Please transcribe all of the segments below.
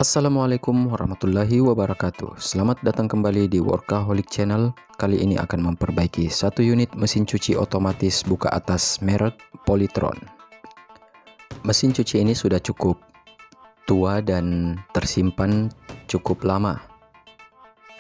Assalamualaikum warahmatullahi wabarakatuh. Selamat datang kembali di Workaholic Channel. Kali ini akan memperbaiki satu unit mesin cuci otomatis buka atas merek Polytron. Mesin cuci ini sudah cukup tua dan tersimpan cukup lama.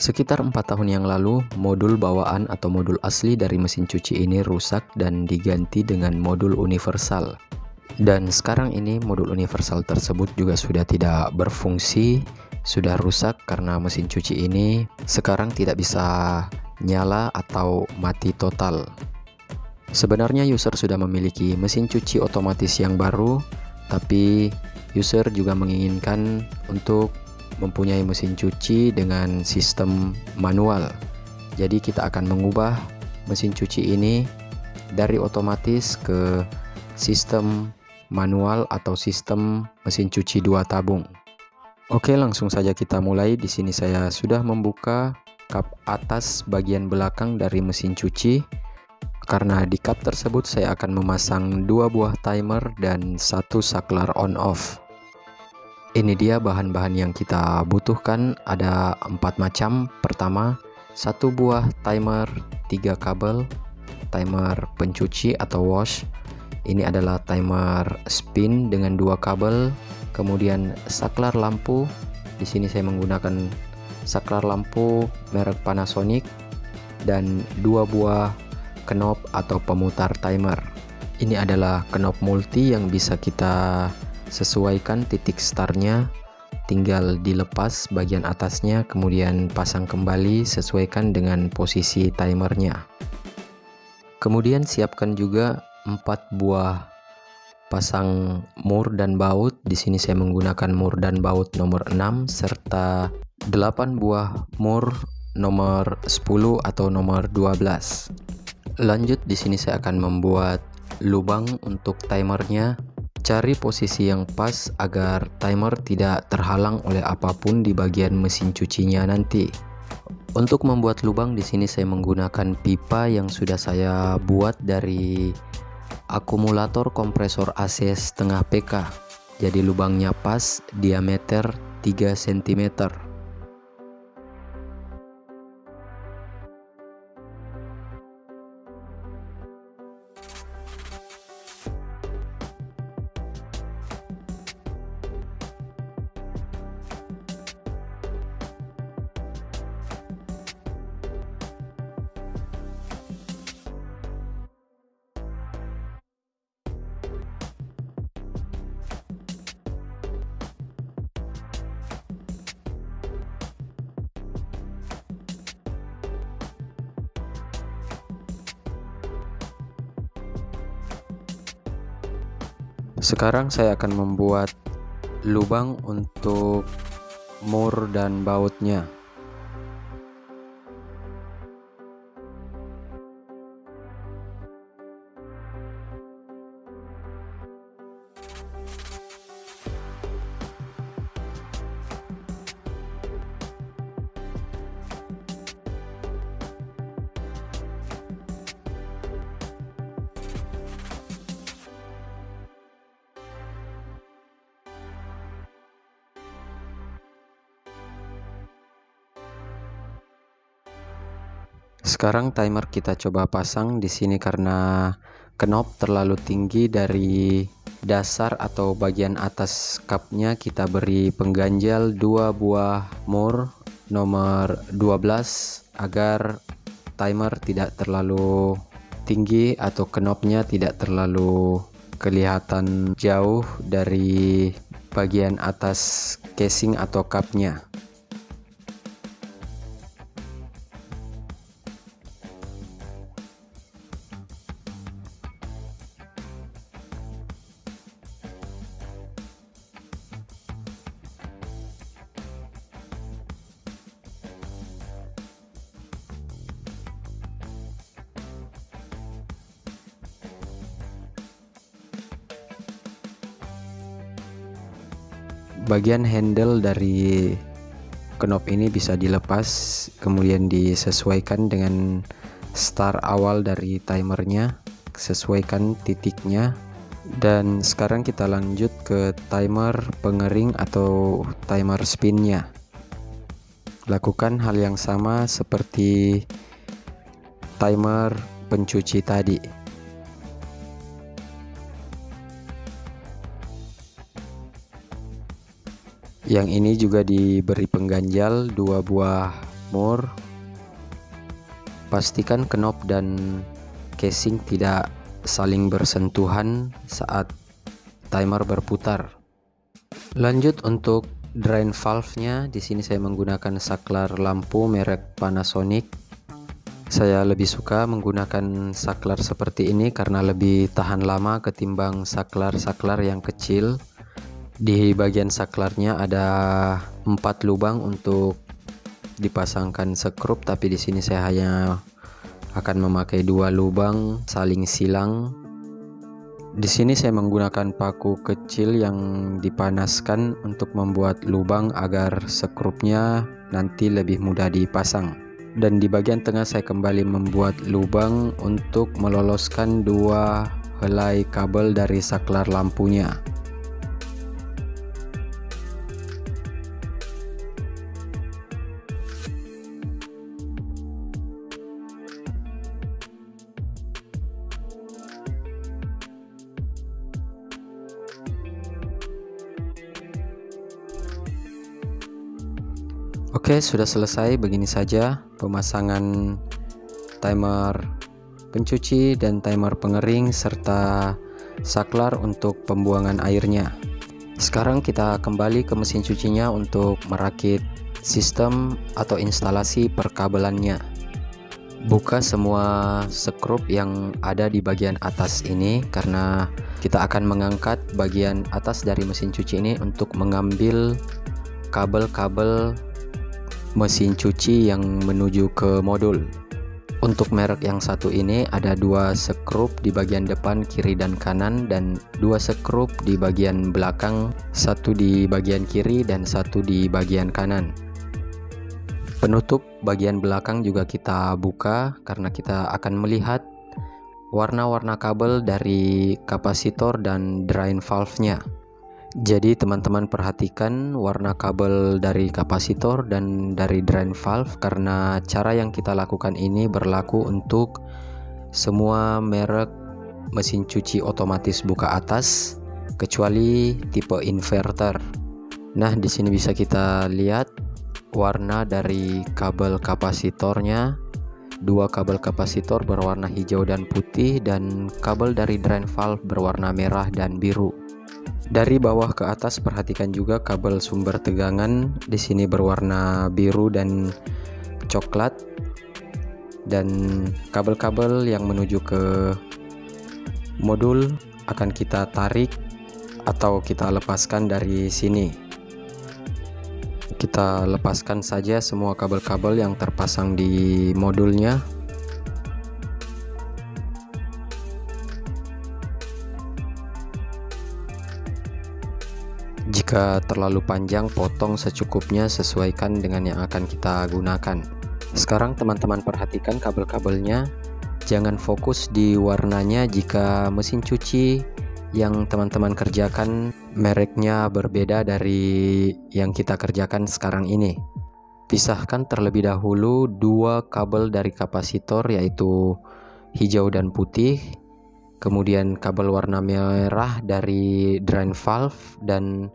Sekitar 4 tahun yang lalu, modul bawaan atau modul asli dari mesin cuci ini rusak dan diganti dengan modul universal. Dan sekarang ini modul universal tersebut juga sudah tidak berfungsi, sudah rusak karena mesin cuci ini sekarang tidak bisa nyala atau mati total. Sebenarnya user sudah memiliki mesin cuci otomatis yang baru, tapi user juga menginginkan untuk mempunyai mesin cuci dengan sistem manual. Jadi kita akan mengubah mesin cuci ini dari otomatis ke sistem manual atau sistem mesin cuci 2 tabung. Oke, langsung saja kita mulai. Di sini saya sudah membuka kap atas bagian belakang dari mesin cuci. Karena di kap tersebut saya akan memasang 2 buah timer dan 1 saklar on off. Ini dia bahan-bahan yang kita butuhkan, ada 4 macam. Pertama, 1 buah timer 3 kabel, timer pencuci atau wash. Ini adalah timer spin dengan 2 kabel, kemudian saklar lampu. Di sini saya menggunakan saklar lampu merek Panasonic dan 2 buah knob atau pemutar timer. Ini adalah knob multi yang bisa kita sesuaikan titik startnya, tinggal dilepas bagian atasnya, kemudian pasang kembali sesuaikan dengan posisi timernya. Kemudian siapkan juga 4 buah pasang mur dan baut. Di sini saya menggunakan mur dan baut nomor 6 serta 8 buah mur nomor 10 atau nomor 12. Lanjut, di sini saya akan membuat lubang untuk timernya. Cari posisi yang pas agar timer tidak terhalang oleh apapun di bagian mesin cucinya nanti. Untuk membuat lubang di sini saya menggunakan pipa yang sudah saya buat dari akumulator kompresor AC setengah PK. Jadi lubangnya pas, diameter 3 cm. Sekarang saya akan membuat lubang untuk mur dan bautnya. Sekarang timer kita coba pasang di sini karena knob terlalu tinggi dari dasar atau bagian atas cupnya. Kita beri pengganjal 2 buah mur nomor 12 agar timer tidak terlalu tinggi atau knobnya tidak terlalu kelihatan jauh dari bagian atas casing atau cupnya. Bagian handle dari knob ini bisa dilepas, kemudian disesuaikan dengan start awal dari timernya, sesuaikan titiknya, Dan sekarang kita lanjut ke timer pengering atau timer spinnya. Lakukan hal yang sama seperti timer pencuci tadi. Yang ini juga diberi pengganjal 2 buah mur. Pastikan knob dan casing tidak saling bersentuhan saat timer berputar. Lanjut untuk drain valve-nya, di sini saya menggunakan saklar lampu merek Panasonic. Saya lebih suka menggunakan saklar seperti ini karena lebih tahan lama ketimbang saklar-saklar yang kecil. Di bagian saklarnya ada 4 lubang untuk dipasangkan sekrup, tapi di sini saya hanya akan memakai 2 lubang saling silang. Di sini saya menggunakan paku kecil yang dipanaskan untuk membuat lubang agar sekrupnya nanti lebih mudah dipasang. Dan di bagian tengah saya kembali membuat lubang untuk meloloskan 2 helai kabel dari saklar lampunya. Oke, sudah selesai. Begini saja pemasangan timer pencuci dan timer pengering serta saklar untuk pembuangan airnya. Sekarang kita kembali ke mesin cucinya untuk merakit sistem atau instalasi perkabelannya. Buka semua sekrup yang ada di bagian atas ini karena kita akan mengangkat bagian atas dari mesin cuci ini untuk mengambil kabel-kabel mesin cuci yang menuju ke modul. Untuk merek yang satu ini ada 2 sekrup di bagian depan kiri dan kanan, dan 2 sekrup di bagian belakang, 1 di bagian kiri dan 1 di bagian kanan. Penutup bagian belakang juga kita buka karena kita akan melihat warna-warna kabel dari kapasitor dan drain valve-nya. Jadi teman-teman perhatikan warna kabel dari kapasitor dan dari drain valve karena cara yang kita lakukan ini berlaku untuk semua merek mesin cuci otomatis buka atas kecuali tipe inverter. Nah, di sini bisa kita lihat warna dari kabel kapasitornya. 2 kabel kapasitor berwarna hijau dan putih dan kabel dari drain valve berwarna merah dan biru. Dari bawah ke atas perhatikan juga kabel sumber tegangan di sini berwarna biru dan coklat, dan kabel-kabel yang menuju ke modul akan kita tarik atau kita lepaskan dari sini. Kita lepaskan saja semua kabel-kabel yang terpasang di modulnya. Jika terlalu panjang, potong secukupnya, sesuaikan dengan yang akan kita gunakan. Sekarang teman-teman perhatikan kabel-kabelnya. Jangan fokus di warnanya jika mesin cuci yang teman-teman kerjakan mereknya berbeda dari yang kita kerjakan sekarang ini. Pisahkan terlebih dahulu 2 kabel dari kapasitor yaitu hijau dan putih. Kemudian kabel warna merah dari drain valve dan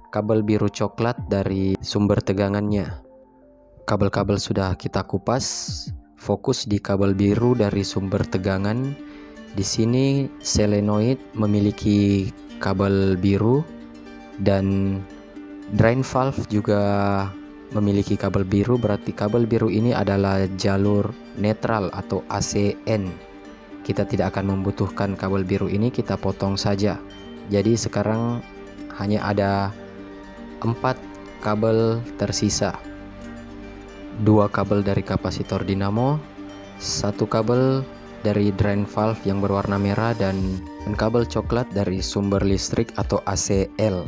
kabel biru coklat dari sumber tegangannya. Kabel-kabel sudah kita kupas. Fokus di kabel biru dari sumber tegangan. Di sini solenoid memiliki kabel biru dan drain valve juga memiliki kabel biru, berarti kabel biru ini adalah jalur netral atau ACN. Kita tidak akan membutuhkan kabel biru ini, kita potong saja. Jadi sekarang hanya ada 4 kabel tersisa. 2 kabel dari kapasitor dinamo, 1 kabel dari drain valve yang berwarna merah, dan kabel coklat dari sumber listrik atau ACL.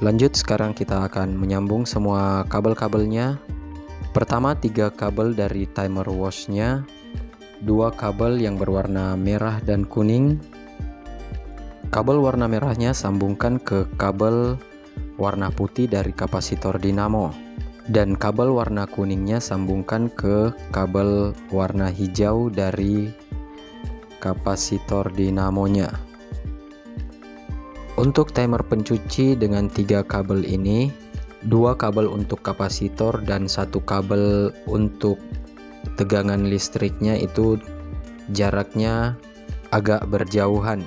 Lanjut, sekarang kita akan menyambung semua kabel-kabelnya. Pertama 3 kabel dari timer wash-nya, 2 kabel yang berwarna merah dan kuning, Kabel warna merahnya sambungkan ke kabel warna putih dari kapasitor dinamo, dan kabel warna kuningnya sambungkan ke kabel warna hijau dari kapasitor dinamonya. Untuk timer pencuci dengan 3 kabel ini, 2 kabel untuk kapasitor dan 1 kabel untuk tegangan listriknya itu jaraknya agak berjauhan.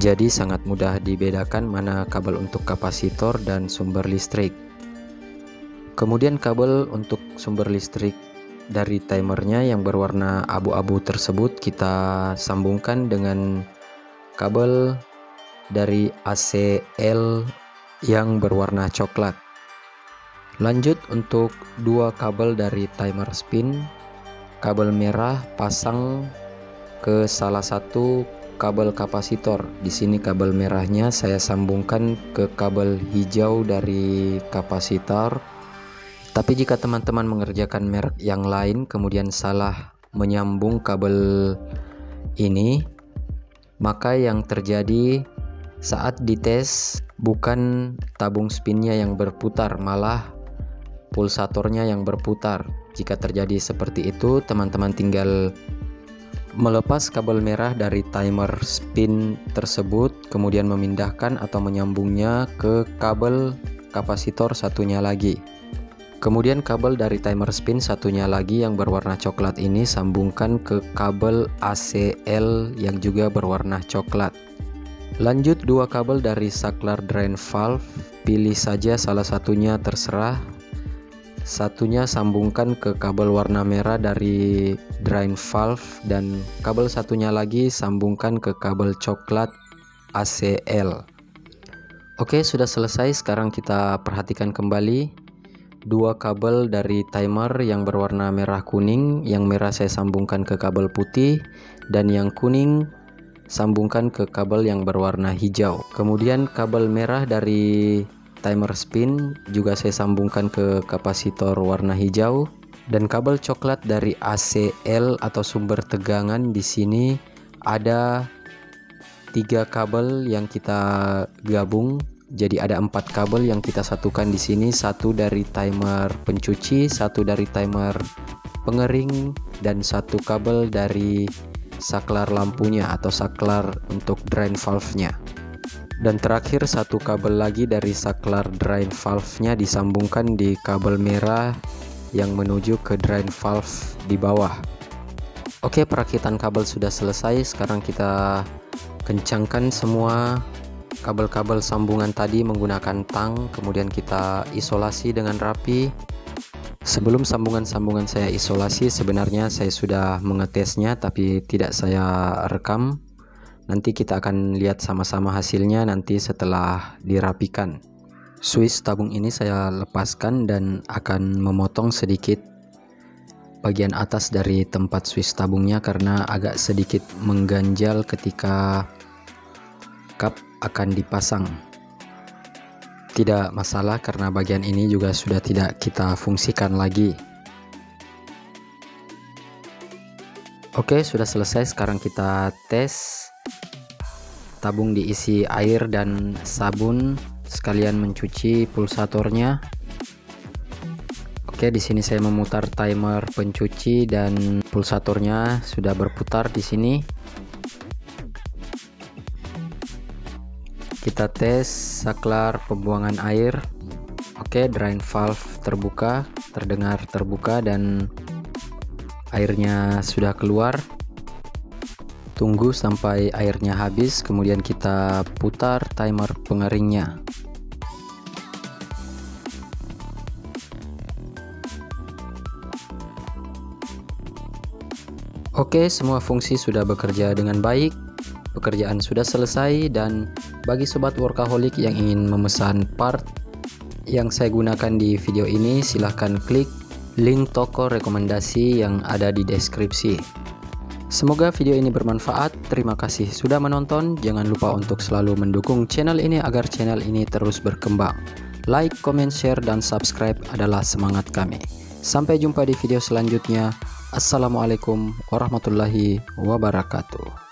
Jadi sangat mudah dibedakan mana kabel untuk kapasitor dan sumber listrik. Kemudian kabel untuk sumber listrik dari timernya yang berwarna abu-abu tersebut kita sambungkan dengan kabel dari ACL yang berwarna coklat. Lanjut untuk 2 kabel dari timer spin, kabel merah pasang ke salah satu kabel kapasitor. Di sini kabel merahnya saya sambungkan ke kabel hijau dari kapasitor. Tapi jika teman-teman mengerjakan merek yang lain kemudian salah menyambung kabel ini, maka yang terjadi saat dites bukan tabung spinnya yang berputar, malah pulsatornya yang berputar. Jika terjadi seperti itu, teman-teman tinggal melepas kabel merah dari timer spin tersebut, kemudian memindahkan atau menyambungnya ke kabel kapasitor satunya lagi. Kemudian kabel dari timer spin satunya lagi yang berwarna coklat ini sambungkan ke kabel ACL yang juga berwarna coklat. Lanjut 2 kabel dari saklar drain valve, pilih saja salah satunya terserah. Satunya sambungkan ke kabel warna merah dari drain valve dan kabel satunya lagi sambungkan ke kabel coklat ACL. Oke, sudah selesai. Sekarang kita perhatikan kembali 2 kabel dari timer yang berwarna merah kuning. Yang merah saya sambungkan ke kabel putih dan yang kuning sambungkan ke kabel yang berwarna hijau. Kemudian kabel merah dari timer spin juga saya sambungkan ke kapasitor warna hijau, dan kabel coklat dari ACL atau sumber tegangan. Di sini ada 3 kabel yang kita gabung, jadi ada 4 kabel yang kita satukan di sini. 1 dari timer pencuci, 1 dari timer pengering, dan 1 kabel dari saklar lampunya atau saklar untuk drain valve-nya. Dan terakhir 1 kabel lagi dari saklar drain valve-nya disambungkan di kabel merah yang menuju ke drain valve di bawah. Oke, perakitan kabel sudah selesai. Sekarang kita kencangkan semua kabel-kabel sambungan tadi menggunakan tang, kemudian kita isolasi dengan rapi. Sebelum sambungan-sambungan saya isolasi, sebenarnya saya sudah mengetesnya tapi tidak saya rekam. Nanti kita akan lihat sama-sama hasilnya nanti setelah dirapikan. Swiss tabung ini saya lepaskan dan akan memotong sedikit bagian atas dari tempat Swiss tabungnya karena agak sedikit mengganjal ketika kap akan dipasang. Tidak masalah karena bagian ini juga sudah tidak kita fungsikan lagi. Oke, sudah selesai. Sekarang kita tes. Tabung diisi air dan sabun sekalian mencuci pulsatornya. Oke, di sini saya memutar timer pencuci dan pulsatornya sudah berputar di sini. Kita tes saklar pembuangan air. Oke, drain valve terbuka, terdengar terbuka dan airnya sudah keluar. Tunggu sampai airnya habis, kemudian kita putar timer pengeringnya. Oke, semua fungsi sudah bekerja dengan baik. Pekerjaan sudah selesai, dan bagi sobat workaholic yang ingin memesan part yang saya gunakan di video ini, silahkan klik link toko rekomendasi yang ada di deskripsi. Semoga video ini bermanfaat. Terima kasih sudah menonton. Jangan lupa untuk selalu mendukung channel ini agar channel ini terus berkembang. Like, comment, share, dan subscribe adalah semangat kami. Sampai jumpa di video selanjutnya. Assalamualaikum warahmatullahi wabarakatuh.